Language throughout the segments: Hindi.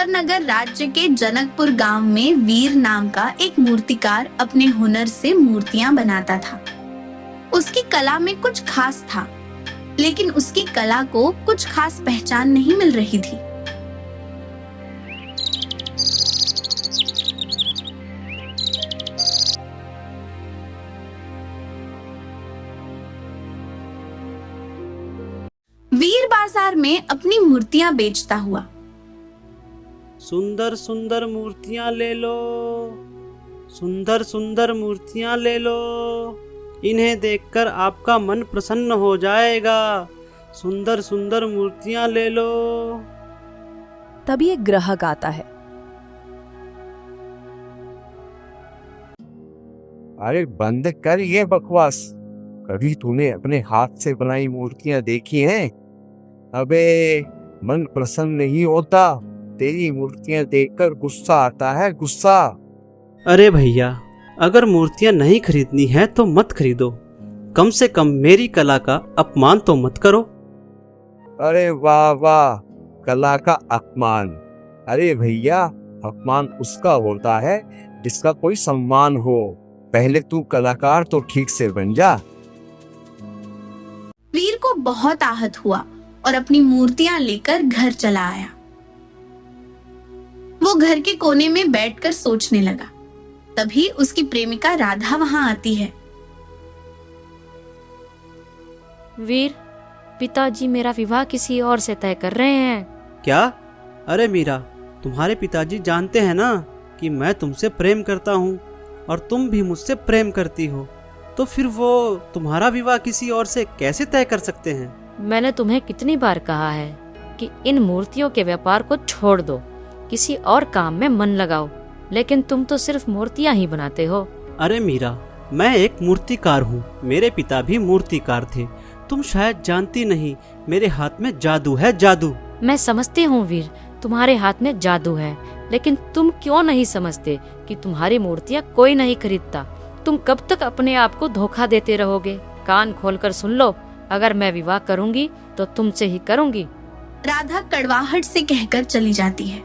मुजफ्फरनगर राज्य के जनकपुर गांव में वीर नाम का एक मूर्तिकार अपने हुनर से मूर्तियां बनाता था। उसकी कला में कुछ खास था, लेकिन उसकी कला को कुछ खास पहचान नहीं मिल रही थी। वीर बाजार में अपनी मूर्तियां बेचता हुआ। सुंदर सुंदर मूर्तियां ले लो, सुंदर सुंदर मूर्तियां ले लो, इन्हें देखकर आपका मन प्रसन्न हो जाएगा। सुंदर सुंदर मूर्तियां ले लो। तभी एक ग्राहक आता है। अरे बंद कर ये बकवास। कभी तूने अपने हाथ से बनाई मूर्तियां देखी हैं? अबे मन प्रसन्न नहीं होता, तेरी मूर्तियां देखकर गुस्सा आता है, गुस्सा। अरे भैया, अगर मूर्तियां नहीं खरीदनी है तो मत खरीदो, कम से कम मेरी कला का अपमान तो मत करो। अरे वाह वाह, कला का अपमान। अरे भैया, अपमान उसका होता है जिसका कोई सम्मान हो। पहले तू कलाकार तो ठीक से बन जा। वीर को बहुत आहत हुआ और अपनी मूर्तियां लेकर घर चला आया। वो घर के कोने में बैठकर सोचने लगा। तभी उसकी प्रेमिका राधा वहां आती है। वीर, पिताजी मेरा विवाह किसी और से तय कर रहे हैं। क्या? अरे मीरा, तुम्हारे पिताजी जानते हैं ना कि मैं तुमसे प्रेम करता हूँ और तुम भी मुझसे प्रेम करती हो, तो फिर वो तुम्हारा विवाह किसी और से कैसे तय कर सकते हैं? मैंने तुम्हें कितनी बार कहा है कि इन मूर्तियों के व्यापार को छोड़ दो, किसी और काम में मन लगाओ, लेकिन तुम तो सिर्फ मूर्तियां ही बनाते हो। अरे मीरा, मैं एक मूर्तिकार हूँ, मेरे पिता भी मूर्तिकार थे। तुम शायद जानती नहीं, मेरे हाथ में जादू है, जादू। मैं समझती हूँ वीर, तुम्हारे हाथ में जादू है, लेकिन तुम क्यों नहीं समझते कि तुम्हारी मूर्तियाँ कोई नहीं खरीदता। तुम कब तक अपने आप को धोखा देते रहोगे? कान खोलकर सुन लो, अगर मैं विवाह करूंगी तो तुमसे ही करूंगी। राधा कड़वाहट से कहकर चली जाती है।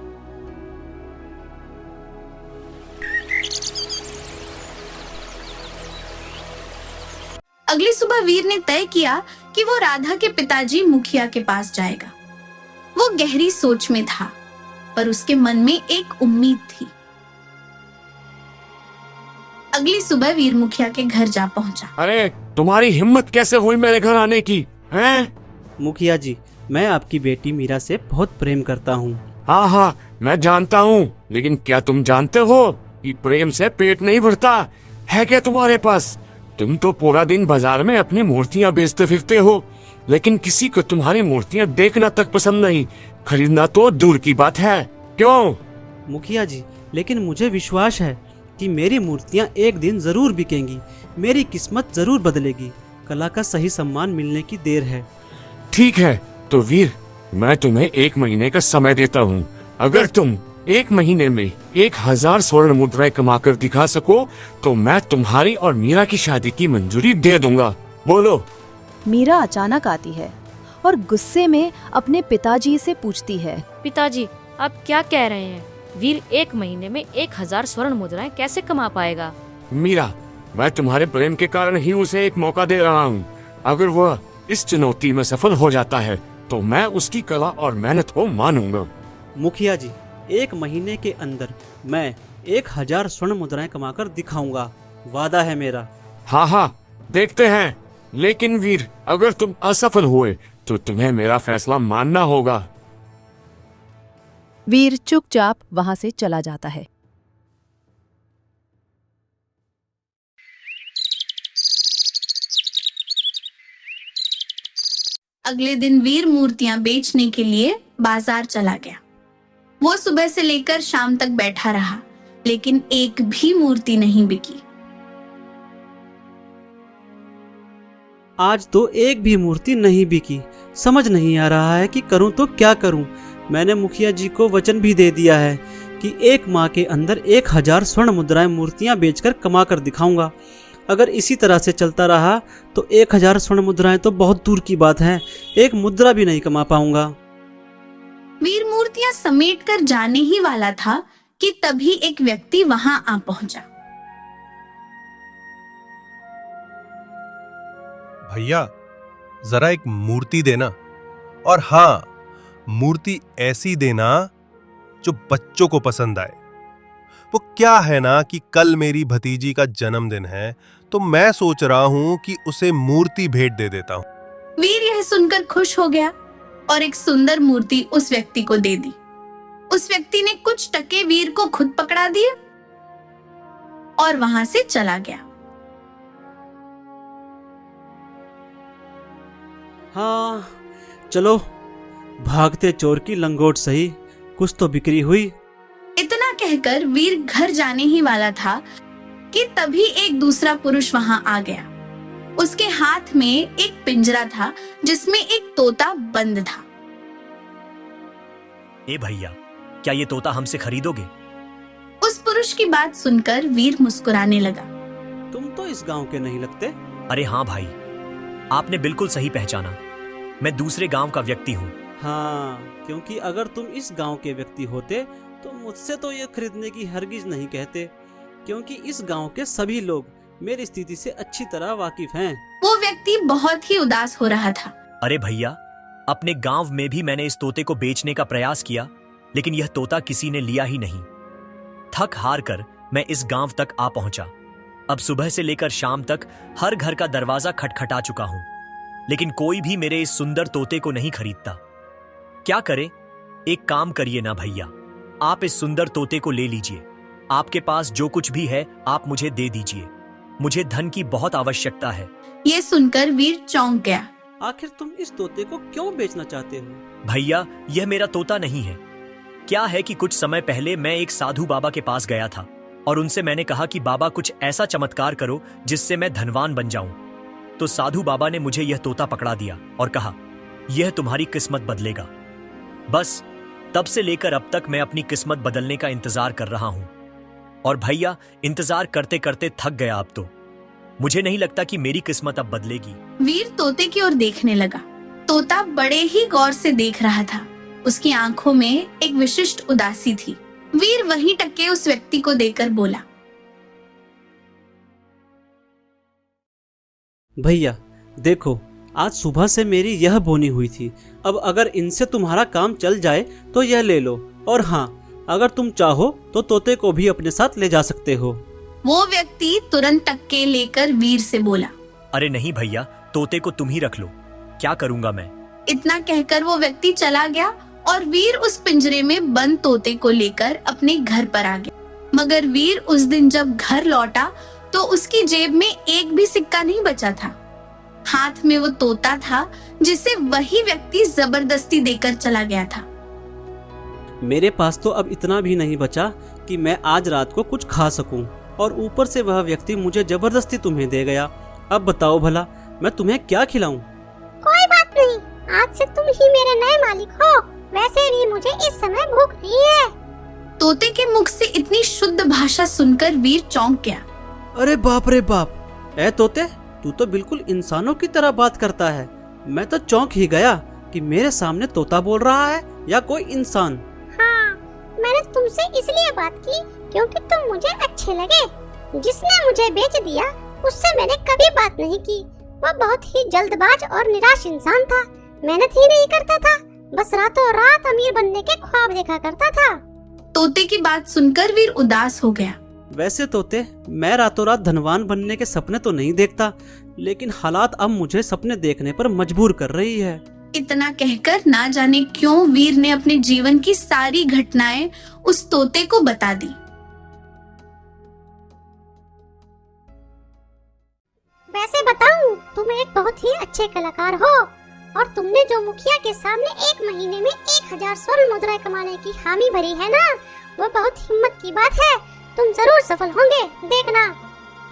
अगली सुबह वीर ने तय किया कि वो राधा के पिताजी मुखिया के पास जाएगा। वो गहरी सोच में था, पर उसके मन में एक उम्मीद थी। अगली सुबह वीर मुखिया के घर जा पहुंचा। अरे तुम्हारी हिम्मत कैसे हुई मेरे घर आने की? हैं? मुखिया जी, मैं आपकी बेटी मीरा से बहुत प्रेम करता हूँ। हाँ हाँ, मैं जानता हूँ, लेकिन क्या तुम जानते हो कि प्रेम से पेट नहीं भरता? है क्या तुम्हारे पास? तुम तो पूरा दिन बाजार में अपनी मूर्तियाँ बेचते फिरते हो, लेकिन किसी को तुम्हारी मूर्तियाँ देखना तक पसंद नहीं, खरीदना तो दूर की बात है। क्यों? मुखिया जी, लेकिन मुझे विश्वास है कि मेरी मूर्तियाँ एक दिन जरूर बिकेंगी, मेरी किस्मत जरूर बदलेगी। कला का सही सम्मान मिलने की देर है। ठीक है, तो वीर, मैं तुम्हें 1 महीने का समय देता हूँ। अगर तुम 1 महीने में 1000 स्वर्ण मुद्राएं कमा कर दिखा सको तो मैं तुम्हारी और मीरा की शादी की मंजूरी दे दूंगा। बोलो। मीरा अचानक आती है और गुस्से में अपने पिताजी से पूछती है। पिताजी, आप क्या कह रहे हैं? वीर 1 महीने में 1000 स्वर्ण मुद्राएं कैसे कमा पाएगा? मीरा, मैं तुम्हारे प्रेम के कारण ही उसे एक मौका दे रहा हूँ। अगर वह इस चुनौती में सफल हो जाता है तो मैं उसकी कला और मेहनत को मानूंगा। मुखिया जी, 1 महीने के अंदर मैं 1000 स्वर्ण मुद्राएं कमाकर दिखाऊंगा, वादा है मेरा। हाँ हाँ, देखते हैं। लेकिन वीर, अगर तुम असफल हुए तो तुम्हें मेरा फैसला मानना होगा। वीर चुपचाप वहां से चला जाता है। अगले दिन वीर मूर्तियां बेचने के लिए बाजार चला गया। वो सुबह से लेकर शाम तक बैठा रहा, लेकिन एक भी मूर्ति नहीं बिकी। आज तो एक भी मूर्ति नहीं बिकी। समझ नहीं आ रहा है कि करूं तो क्या करूं। मैंने मुखिया जी को वचन भी दे दिया है कि 1 माह के अंदर 1000 स्वर्ण मुद्राएं मूर्तियां बेचकर कमा कर दिखाऊंगा। अगर इसी तरह से चलता रहा तो 1000 स्वर्ण मुद्राएं तो बहुत दूर की बात है, 1 मुद्रा भी नहीं कमा पाऊंगा। वीर मूर्तियां समेट कर जाने ही वाला था कि तभी एक व्यक्ति वहां आ पहुंचा। भैया, जरा एक मूर्ति देना, और हाँ, मूर्ति ऐसी देना जो बच्चों को पसंद आए। वो क्या है ना कि कल मेरी भतीजी का जन्मदिन है, तो मैं सोच रहा हूं कि उसे मूर्ति भेंट दे देता हूं। वीर यह सुनकर खुश हो गया और एक सुंदर मूर्ति उस व्यक्ति को दे दी। उस व्यक्ति ने कुछ टके वीर को खुद पकड़ा दिए और वहां से चला गया। हाँ, चलो, भागते चोर की लंगोट सही, कुछ तो बिक्री हुई। इतना कहकर वीर घर जाने ही वाला था कि तभी एक दूसरा पुरुष वहां आ गया। उसके हाथ में एक पिंजरा था जिसमें एक तोता बंद था। ए भैया, क्या ये तोता हमसे खरीदोगे? उस पुरुष की बात सुनकर वीर मुस्कुराने लगा। तुम तो इस गांव के नहीं लगते। अरे हाँ भाई, आपने बिल्कुल सही पहचाना। मैं दूसरे गांव का व्यक्ति हूँ। हाँ, क्योंकि अगर तुम इस गांव के व्यक्ति होते तो मुझसे तो ये खरीदने की हरगिज नहीं कहते, क्योंकि इस गांव के सभी लोग मेरी स्थिति से अच्छी तरह वाकिफ हैं। वो व्यक्ति बहुत ही उदास हो रहा था। अरे भैया, अपने गांव में भी मैंने इस तोते को बेचने का प्रयास किया, लेकिन यह तोता किसी ने लिया ही नहीं। थक हार कर मैं इस गांव तक आ पहुंचा। अब सुबह से लेकर शाम तक हर घर का दरवाजा खटखटा चुका हूं, लेकिन कोई भी मेरे इस सुंदर तोते को नहीं खरीदता। क्या करे? एक काम करिए ना भैया, आप इस सुंदर तोते को ले लीजिए। आपके पास जो कुछ भी है आप मुझे दे दीजिए। मुझे धन की बहुत आवश्यकता है। ये सुनकर वीर चौंक गया। आखिर तुम इस तोते को क्यों बेचना चाहते हो? भैया, यह मेरा तोता नहीं है। क्या है कि कुछ समय पहले मैं एक साधु बाबा के पास गया था और उनसे मैंने कहा कि बाबा कुछ ऐसा चमत्कार करो जिससे मैं धनवान बन जाऊं। तो साधु बाबा ने मुझे यह तोता पकड़ा दिया और कहा, यह तुम्हारी किस्मत बदलेगा। बस तब से लेकर अब तक मैं अपनी किस्मत बदलने का इंतजार कर रहा हूं। और भैया, इंतजार करते करते थक गया। अब तो मुझे नहीं लगता कि मेरी किस्मत अब बदलेगी। वीर तोते की ओर देखने लगा। तोता बड़े ही गौर से देख रहा था। उसकी आंखों में एक विशिष्ट उदासी थी। वीर वही टके उस व्यक्ति को देकर बोला, भैया देखो, आज सुबह से मेरी यह बोनी हुई थी। अब अगर इनसे तुम्हारा काम चल जाए तो यह ले लो, और हाँ, अगर तुम चाहो तो तोते को भी अपने साथ ले जा सकते हो। वो व्यक्ति तुरंत टक्के लेकर वीर से बोला, अरे नहीं भैया, तोते को तुम ही रख लो, क्या करूंगा मैं। इतना कहकर वो व्यक्ति चला गया और वीर उस पिंजरे में बंद तोते को लेकर अपने घर पर आ गया। मगर वीर उस दिन जब घर लौटा तो उसकी जेब में एक भी सिक्का नहीं बचा था। हाथ में वो तोता था जिसे वही व्यक्ति जबरदस्ती देकर चला गया था। मेरे पास तो अब इतना भी नहीं बचा कि मैं आज रात को कुछ खा सकूं, और ऊपर से वह व्यक्ति मुझे जबरदस्ती तुम्हें दे गया। अब बताओ भला मैं तुम्हें क्या खिलाऊं? कोई बात नहीं, आज से तुम ही मेरे नए मालिक हो। वैसे भी मुझे इस समय भूख नहीं है। तोते के मुख से इतनी शुद्ध भाषा सुनकर वीर चौंक गया। अरे बाप रे बाप, ए तोते, तू तो बिल्कुल इंसानों की तरह बात करता है। मैं तो चौंक ही गया कि मेरे सामने तोता बोल रहा है या कोई इंसान। हाँ, मैंने तुमसे इसलिए बात की क्योंकि तुम मुझे अच्छे लगे। जिसने मुझे बेच दिया उससे मैंने कभी बात नहीं की। वो बहुत ही जल्दबाज और निराश इंसान था। मेहनत ही नहीं करता था, बस रातों रात अमीर बनने के ख्वाब देखा करता था। तोते की बात सुनकर वीर उदास हो गया। वैसे तोते, मैं रातों रात धनवान बनने के सपने तो नहीं देखता, लेकिन हालात अब मुझे सपने देखने पर मजबूर कर रही है। इतना कहकर ना जाने क्यों वीर ने अपने जीवन की सारी घटनाएं उस तोते को बता दी। वैसे बताऊं, तुम एक बहुत ही अच्छे कलाकार हो और तुमने जो मुखिया के सामने एक महीने में 1000 स्वर्ण मुद्राएं कमाने की हामी भरी है ना, वो बहुत हिम्मत की बात है। तुम जरूर सफल होंगे, देखना।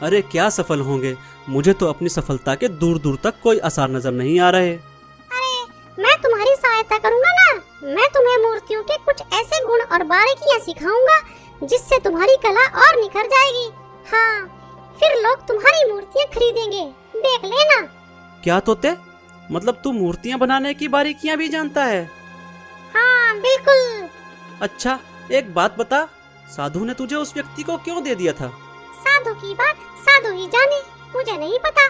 अरे क्या सफल होंगे, मुझे तो अपनी सफलता के दूर दूर तक कोई आसार नजर नहीं आ रहे। अरे मैं तुम्हारी सहायता करूंगा ना। मैं तुम्हें मूर्तियों के कुछ ऐसे गुण और बारीकियां सिखाऊंगा जिससे तुम्हारी कला और निखर जाएगी। हाँ, फिर लोग तुम्हारी मूर्तियां खरीदेंगे, देख लेना। क्या तोते, मतलब तू मूर्तियां बनाने की बारीकियां भी जानता है? हाँ, बिल्कुल। अच्छा, एक बात बता, साधु ने तुझे उस व्यक्ति को क्यों दे दिया था? साधु की बात साधु ही जाने, मुझे नहीं पता।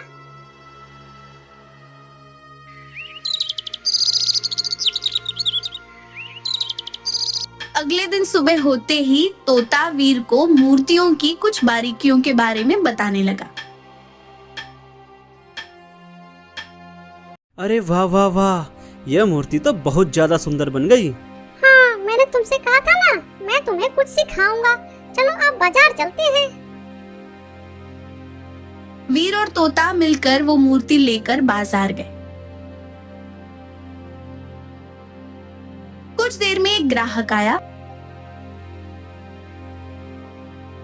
अगले दिन सुबह होते ही तोता वीर को मूर्तियों की कुछ बारीकियों के बारे में बताने लगा। अरे वाह वाह वाह, यह मूर्ति तो बहुत ज्यादा सुंदर बन गई। हाँ, मैंने तुमसे कहा था ना, मैं तुम्हें कुछ सिखाऊंगा। चलो अब बाजार चलते हैं। वीर और तोता मिलकर वो मूर्ति लेकर बाजार गए। कुछ देर में एक ग्राहक आया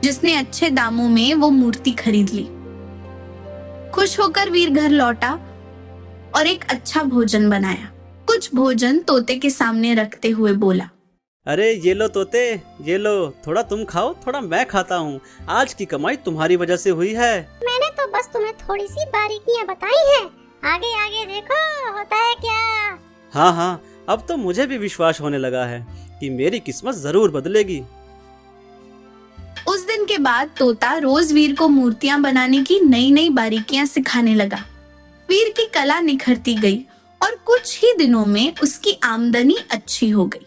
जिसने अच्छे दामों में वो मूर्ति खरीद ली। खुश होकर वीर घर लौटा और एक अच्छा भोजन बनाया। कुछ भोजन तोते के सामने रखते हुए बोला, अरे ये लो तोते, ये लो, थोड़ा तुम खाओ, थोड़ा मैं खाता हूँ। आज की कमाई तुम्हारी वजह से हुई है। मैंने तो बस तुम्हें थोड़ी सी बारीकियां बताई हैं। आगे आगे देखो होता है क्या। हाँ हाँ, अब तो मुझे भी विश्वास होने लगा है कि मेरी किस्मत जरूर बदलेगी। उस दिन के बाद तोता रोज वीर को मूर्तियां बनाने की नई नई बारीकियां सिखाने लगा। वीर की कला निखरती गई और कुछ ही दिनों में उसकी आमदनी अच्छी हो गई।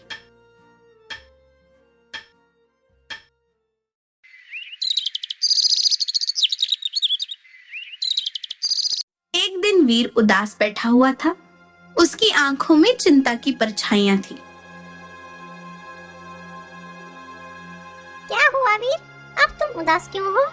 एक दिन वीर उदास बैठा हुआ था। उसकी आंखों में चिंता की परछाइयां थी। क्या हुआ वीर, अब तुम उदास क्यों हो?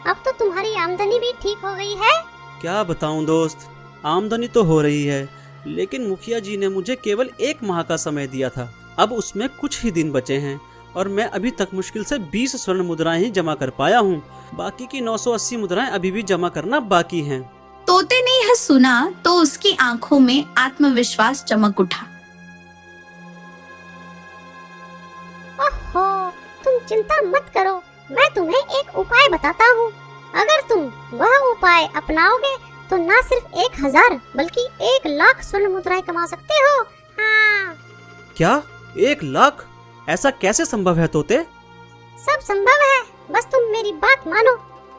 अब तो तुम्हारी आमदनी भी ठीक हो गई है। क्या बताऊं दोस्त, आमदनी तो हो रही है, लेकिन मुखिया जी ने मुझे केवल 1 माह का समय दिया था। अब उसमें कुछ ही दिन बचे हैं और मैं अभी तक मुश्किल से 20 स्वर्ण मुद्राएं ही जमा कर पाया हूँ। बाकी की 980 मुद्राएं अभी भी जमा करना बाकी हैं। तोते ने यह सुना तो उसकी आंखों में आत्मविश्वास चमक उठा। ओहो, तुम चिंता मत करो, मैं तुम्हें एक उपाय बताता हूँ। अगर तुम वह उपाय अपनाओगे तो ना सिर्फ 1000 बल्कि 1,00,000 स्वर्ण मुद्राएं कमा सकते हो। हाँ। क्या 1 लाख? ऐसा कैसे संभव है तोते? सब संभव है, बस तुम मेरी बात मानो।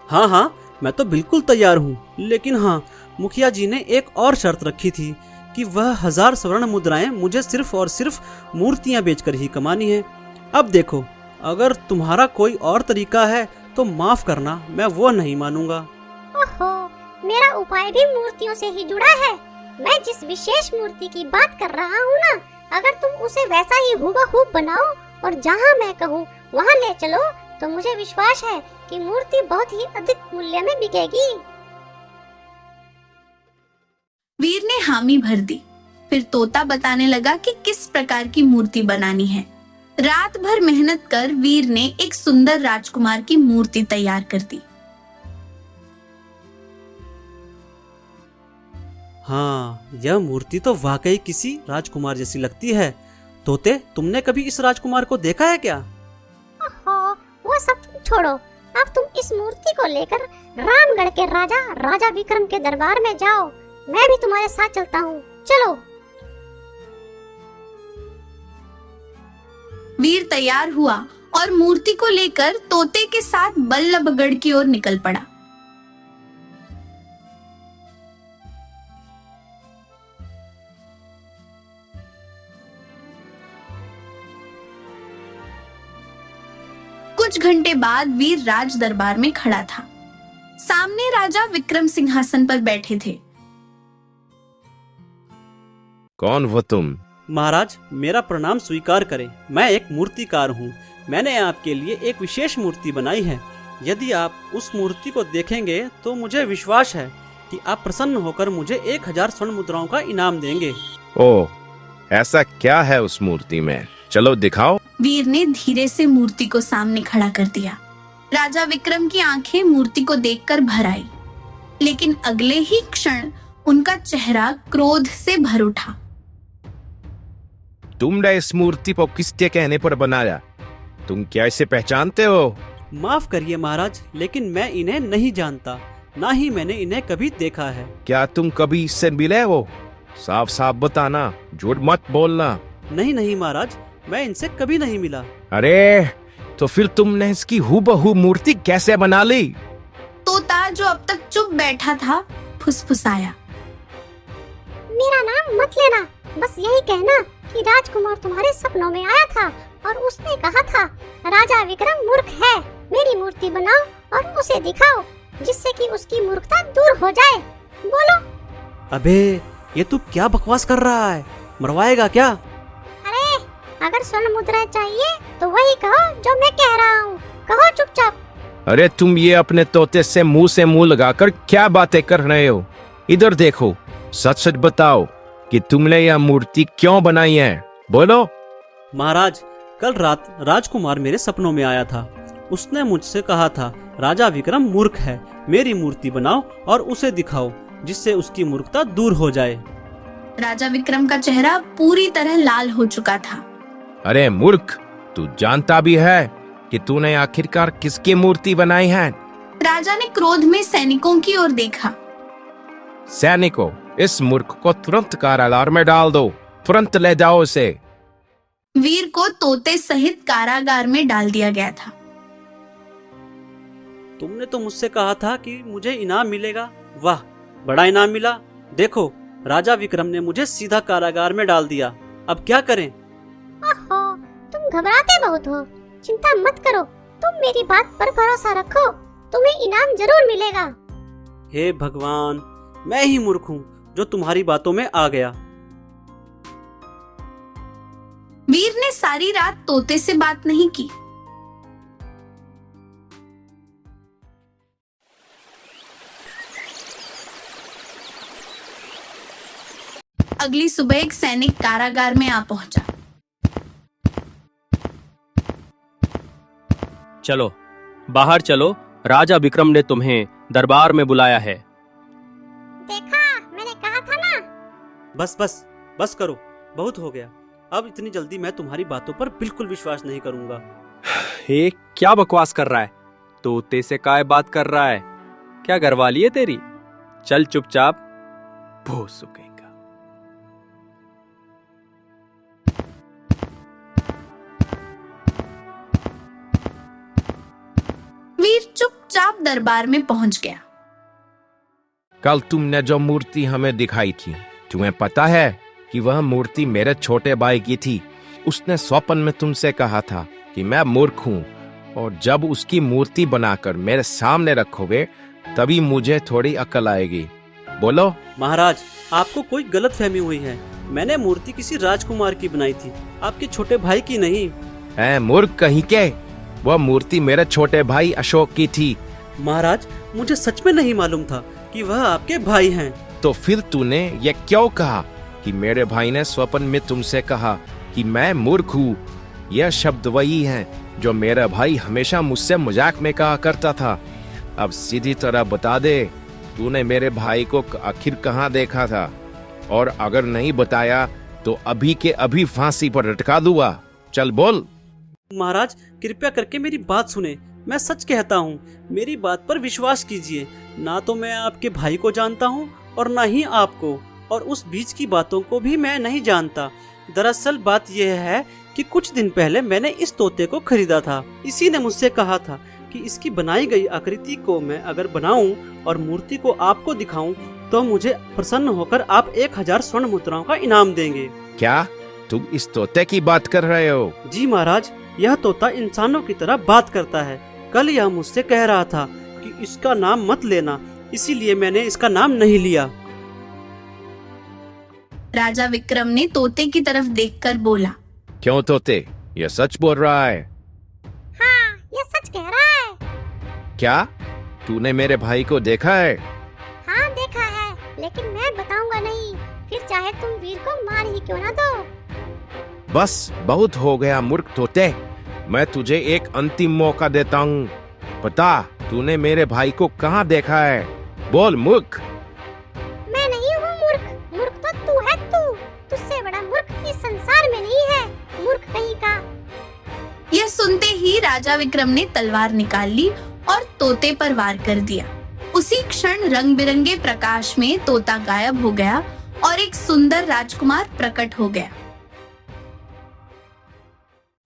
हाँ हाँ, मैं तो बिल्कुल तैयार हूँ, लेकिन हाँ, मुखिया जी ने एक और शर्त रखी थी कि वह 1000 स्वर्ण मुद्राएं मुझे सिर्फ और सिर्फ मूर्तियाँ बेचकर ही कमानी है। अब देखो, अगर तुम्हारा कोई और तरीका है तो माफ करना, मैं वो नहीं मानूंगा। ओहो, मेरा उपाय भी मूर्तियों से ही जुड़ा है। मैं जिस विशेष मूर्ति की बात कर रहा हूँ ना, अगर तुम उसे वैसा ही हूबहू बनाओ और जहाँ मैं कहूँ वहाँ ले चलो तो मुझे विश्वास है कि मूर्ति बहुत ही अधिक मूल्य में बिकेगी। वीर ने हामी भर दी। फिर तोता बताने लगा कि किस प्रकार की मूर्ति बनानी है। रात भर मेहनत कर वीर ने एक सुंदर राजकुमार की मूर्ति तैयार कर दी। हाँ, यह मूर्ति तो वाकई किसी राजकुमार जैसी लगती है। तोते, तुमने कभी इस राजकुमार को देखा है क्या? ओहो, वो सब तुम छोड़ो। अब तुम इस मूर्ति को लेकर रामगढ़ के राजा विक्रम के दरबार में जाओ। मैं भी तुम्हारे साथ चलता हूँ, चलो। वीर तैयार हुआ और मूर्ति को लेकर तोते के साथ बल्लभगढ़ की ओर निकल पड़ा। कुछ घंटे बाद वीर राज दरबार में खड़ा था। सामने राजा विक्रम सिंहासन पर बैठे थे। कौन हो तुम? महाराज, मेरा प्रणाम स्वीकार करें। मैं एक मूर्तिकार हूँ। मैंने आपके लिए एक विशेष मूर्ति बनाई है। यदि आप उस मूर्ति को देखेंगे तो मुझे विश्वास है कि आप प्रसन्न होकर मुझे 1000 स्वर्ण मुद्राओं का इनाम देंगे। ओह, ऐसा क्या है उस मूर्ति में? चलो दिखाओ। वीर ने धीरे से मूर्ति को सामने खड़ा कर दिया। राजा विक्रम की आंखें मूर्ति को देखकर भर आई, लेकिन अगले ही क्षण उनका चेहरा क्रोध से भर उठा। तुमने इस मूर्ति को किसके कहने पर बनाया? तुम क्या इसे पहचानते हो? माफ करिए महाराज, लेकिन मैं इन्हें नहीं जानता, ना ही मैंने इन्हें कभी देखा है। क्या तुम कभी इससे मिले हो? साफ साफ बताना, झूठ मत बोलना। नहीं नहीं महाराज, मैं इनसे कभी नहीं मिला। अरे तो फिर तुमने इसकी हूबहू मूर्ति कैसे बना ली? तोता जो अब तक चुप बैठा था फुसफुसाया। मेरा नाम मत लेना, बस यही कहना कि राजकुमार तुम्हारे सपनों में आया था और उसने कहा था राजा विक्रम मूर्ख है, मेरी मूर्ति बनाओ और उसे दिखाओ जिससे कि उसकी मूर्खता दूर हो जाए। बोलो। अबे ये तू क्या बकवास कर रहा है, मरवाएगा क्या? अरे अगर स्वर्ण मुद्रा चाहिए तो वही कहो जो मैं कह रहा हूँ, कहो चुपचाप। अरे तुम ये अपने तोते से मुंह लगाकर क्या बातें कर रहे हो? इधर देखो, सच सच बताओ कि तुमने यह मूर्ति क्यों बनाई है, बोलो। महाराज, कल रात राजकुमार मेरे सपनों में आया था। उसने मुझसे कहा था राजा विक्रम मूर्ख है, मेरी मूर्ति बनाओ और उसे दिखाओ जिससे उसकी मूर्खता दूर हो जाए। राजा विक्रम का चेहरा पूरी तरह लाल हो चुका था। अरे मूर्ख, तू जानता भी है कि तूने आखिरकार किसकी मूर्ति बनाई है? राजा ने क्रोध में सैनिकों की ओर देखा। सैनिकों, इस मूर्ख को तुरंत कारागार में डाल दो, तुरंत ले जाओ उसे। वीर को तोते सहित कारागार में डाल दिया गया था। तुमने तो मुझसे कहा था कि मुझे इनाम मिलेगा। वाह, बड़ा इनाम मिला। देखो, राजा विक्रम ने मुझे सीधा कारागार में डाल दिया। अब क्या करें? ओहो, तुम घबराते बहुत हो। चिंता मत करो, तुम मेरी बात पर भरोसा रखो, तुम्हें इनाम जरूर मिलेगा। हे भगवान, मैं ही मूर्ख हूँ जो तुम्हारी बातों में आ गया। वीर ने सारी रात तोते से बात नहीं की। अगली सुबह एक सैनिक कारागार में आ पहुंचा। चलो बाहर चलो, राजा विक्रम ने तुम्हें दरबार में बुलाया है। देखा, मैंने कहा था ना। बस बस बस करो, बहुत हो गया। अब इतनी जल्दी मैं तुम्हारी बातों पर बिल्कुल विश्वास नहीं करूंगा। हे, क्या बकवास कर रहा है? तोते से काय बात कर रहा है? क्या घरवाली है तेरी? चल चुपचाप, भूत सुखेगा। वीर चुपचाप दरबार में पहुंच गया। कल तुमने जो मूर्ति हमें दिखाई थी, तुम्हें पता है कि वह मूर्ति मेरे छोटे भाई की थी। उसने स्वप्न में तुमसे कहा था कि मैं मूर्ख हूँ और जब उसकी मूर्ति बनाकर मेरे सामने रखोगे तभी मुझे थोड़ी अकल आएगी। बोलो। महाराज, आपको कोई गलत फहमी हुई है। मैंने मूर्ति किसी राजकुमार की बनाई थी, आपके छोटे भाई की नहीं। ऐ मूर्ख कहीं के, वह मूर्ति मेरे छोटे भाई अशोक की थी। महाराज, मुझे सच में नहीं मालूम था कि वह आपके भाई हैं। तो फिर तूने ये क्यों कहा कि मेरे भाई ने स्वप्न में तुमसे कहा कि मैं मूर्ख हूँ? यह शब्द वही हैं जो मेरा भाई हमेशा मुझसे मजाक में कहा करता था। अब सीधी तरह बता दे, तूने मेरे भाई को आखिर कहाँ देखा था? और अगर नहीं बताया तो अभी के अभी फांसी पर लटका दूंगा। चल बोल। महाराज, कृपया करके मेरी बात सुने। मैं सच कहता हूँ, मेरी बात पर विश्वास कीजिए। ना तो मैं आपके भाई को जानता हूँ और ना ही आपको, और उस बीच की बातों को भी मैं नहीं जानता। दरअसल बात यह है कि कुछ दिन पहले मैंने इस तोते को खरीदा था। इसी ने मुझसे कहा था कि इसकी बनाई गई आकृति को मैं अगर बनाऊं और मूर्ति को आपको दिखाऊं तो मुझे प्रसन्न होकर आप 1000 स्वर्ण मुद्राओं का इनाम देंगे। क्या तुम इस तोते की बात कर रहे हो? जी महाराज, यह तोता इंसानों की तरह बात करता है। कल यह मुझसे कह रहा था कि इसका नाम मत लेना, इसीलिए मैंने इसका नाम नहीं लिया। राजा विक्रम ने तोते की तरफ देखकर बोला। क्यों तोते, यह सच बोल रहा है? हाँ, ये सच कह रहा है। क्या तूने मेरे भाई को देखा है? हाँ देखा है, लेकिन मैं बताऊंगा नहीं, फिर चाहे तुम वीर को मार ही क्यों ना दो। बस बहुत हो गया मूर्ख तोते, मैं तुझे एक अंतिम मौका देता हूँ। बता, तूने मेरे भाई को कहाँ देखा है? बोल मूर्ख। मैं नहीं हूँ मूर्ख, मूर्ख तो तू है। तू तुझसे बड़ा मूर्ख इस संसार में नहीं है, मूर्ख कहीं का। यह सुनते ही राजा विक्रम ने तलवार निकाल ली और तोते पर वार कर दिया। उसी क्षण रंग बिरंगे प्रकाश में तोता गायब हो गया और एक सुंदर राजकुमार प्रकट हो गया।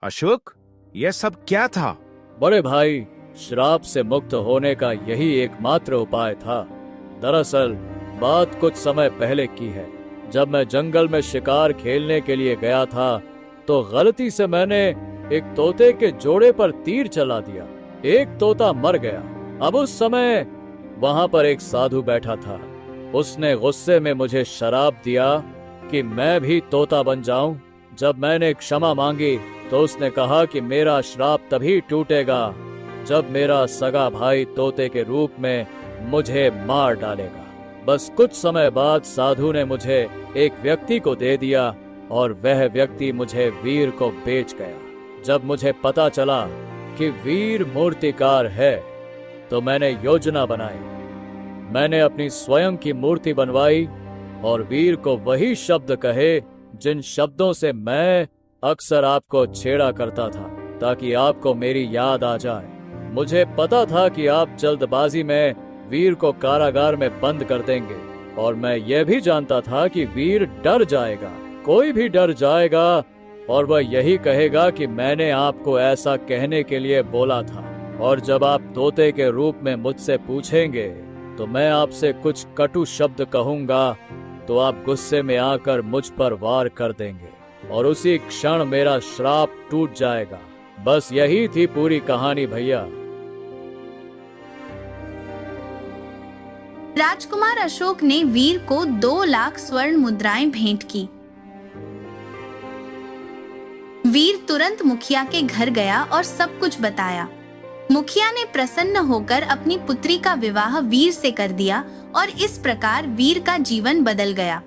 अशोक, यह सब क्या था? बड़े भाई, श्राप से मुक्त होने का यही एकमात्र उपाय था। दरअसल बात कुछ समय पहले की है। जब मैं जंगल में शिकार खेलने के लिए गया था तो गलती से मैंने एक तोते के जोड़े पर तीर चला दिया। एक तोता मर गया। अब उस समय वहां पर एक साधु बैठा था। उसने गुस्से में मुझे श्राप दिया कि मैं भी तोता बन जाऊं। जब मैंने क्षमा मांगी तो उसने कहा कि मेरा श्राप तभी टूटेगा जब मेरा सगा भाई तोते के रूप में मुझे मार डालेगा। बस कुछ समय बाद साधु ने मुझे एक व्यक्ति को दे दिया और वह व्यक्ति मुझे वीर को बेच गया। जब मुझे पता चला कि वीर मूर्तिकार है तो मैंने योजना बनाई। मैंने अपनी स्वयं की मूर्ति बनवाई और वीर को वही शब्द कहे जिन शब्दों से मैं अक्सर आपको छेड़ा करता था, ताकि आपको मेरी याद आ जाए। मुझे पता था कि आप जल्दबाजी में वीर को कारागार में बंद कर देंगे और मैं यह भी जानता था कि वीर डर जाएगा, कोई भी डर जाएगा और वह यही कहेगा कि मैंने आपको ऐसा कहने के लिए बोला था। और जब आप तोते के रूप में मुझसे पूछेंगे तो मैं आपसे कुछ कटु शब्द कहूंगा तो आप गुस्से में आकर मुझ पर वार कर देंगे और उसी क्षण मेरा श्राप टूट जाएगा। बस यही थी पूरी कहानी भैया। राजकुमार अशोक ने वीर को 2 लाख स्वर्ण मुद्राएं भेंट की। वीर तुरंत मुखिया के घर गया और सब कुछ बताया। मुखिया ने प्रसन्न होकर अपनी पुत्री का विवाह वीर से कर दिया और इस प्रकार वीर का जीवन बदल गया।